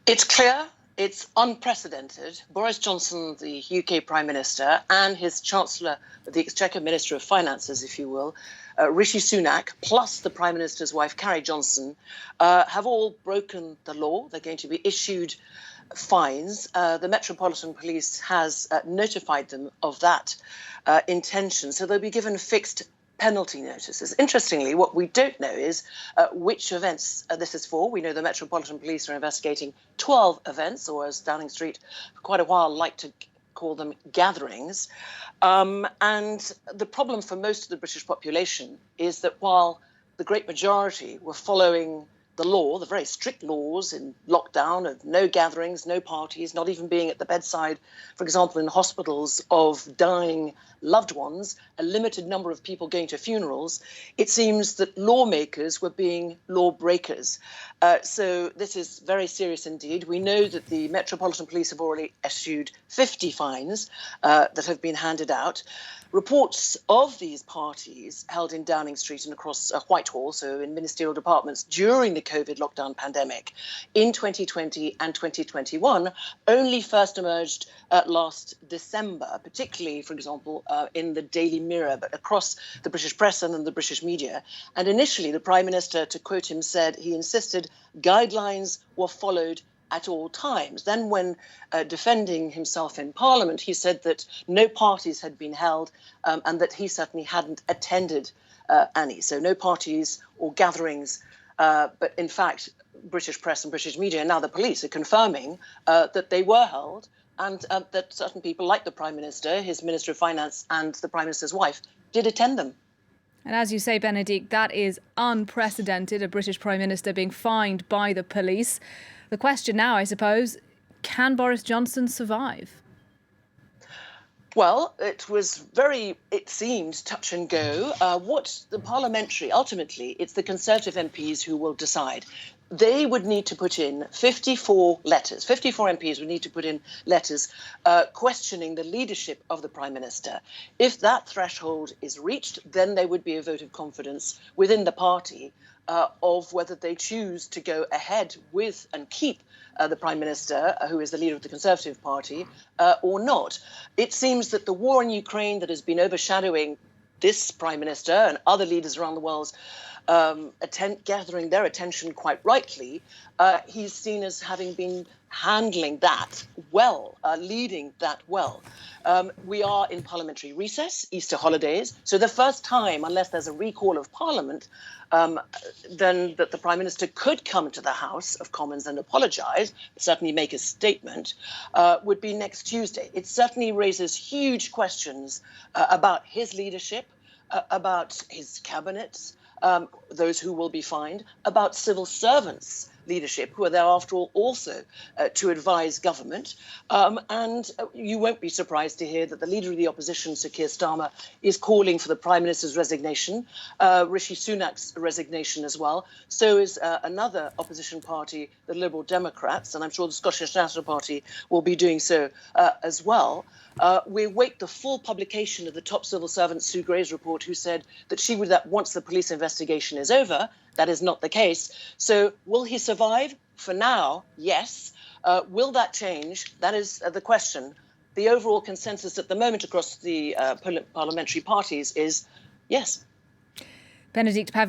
It's clear, it's unprecedented. Boris Johnson, the UK Prime Minister, and his Chancellor, the Exchequer Minister of Finances, if you will, Rishi Sunak, plus the Prime Minister's wife, Carrie Johnson, have all broken the law. They're going to be issued fines. The Metropolitan Police has notified them of that intention. So they'll be given fixed penalty notices. Interestingly, what we don't know is which events this is for. We know the Metropolitan Police are investigating 12 events, or as Downing Street for quite a while liked to call them gatherings. And the problem for most of the British population is that while the great majority were following the law, the very strict laws in lockdown of no gatherings, no parties, not even being at the bedside, for example, in hospitals of dying loved ones, a limited number of people going to funerals, it seems that lawmakers were being lawbreakers. So this is very serious indeed. We know that the Metropolitan Police have already issued 50 fines that have been handed out. Reports of these parties held in Downing Street and across Whitehall, so in ministerial departments during the COVID lockdown pandemic in 2020 and 2021, only first emerged last December, particularly, for example, in the Daily Mirror, but across the British press and in the British media. And initially, the Prime Minister, to quote him, said he insisted guidelines were followed at all times. Then when defending himself in Parliament, he said that no parties had been held and that he certainly hadn't attended any. So no parties or gatherings. But in fact, British press and British media, and now the police, are confirming that they were held and that certain people like the Prime Minister, his Minister of Finance and the Prime Minister's wife did attend them. And as you say, Bénédicte, that is unprecedented, a British Prime Minister being fined by the police. The question now, I suppose, can Boris Johnson survive? Well, it seemed touch and go. Ultimately, it's the Conservative MPs who will decide. They would need to put in 54 letters. 54 MPs would need to put in letters questioning the leadership of the Prime Minister. If that threshold is reached, then there would be a vote of confidence within the party of whether they choose to go ahead with and keep the Prime Minister, who is the leader of the Conservative Party, or not. It seems that the war in Ukraine that has been overshadowing this Prime Minister and other leaders around the world gathering their attention quite rightly, he's seen as having been handling that well, leading that well. We are in parliamentary recess, Easter holidays, so the first time, unless there's a recall of Parliament, then that the Prime Minister could come to the House of Commons and apologise, certainly make a statement, would be next Tuesday. It certainly raises huge questions about his leadership, about his cabinets, those who will be fined, about civil servants' leadership, who are there, after all, also to advise government. And you won't be surprised to hear that the leader of the opposition, Sir Keir Starmer, is calling for the Prime Minister's resignation, Rishi Sunak's resignation as well. So is another opposition party, the Liberal Democrats, and I'm sure the Scottish National Party will be doing so as well. We await the full publication of the top civil servant Sue Gray's report, who said that once the police investigation is over, that is not the case. So will he survive? For now, yes. Will that change? That is the question. The overall consensus at the moment across the parliamentary parties is yes. Bénédicte Paviot.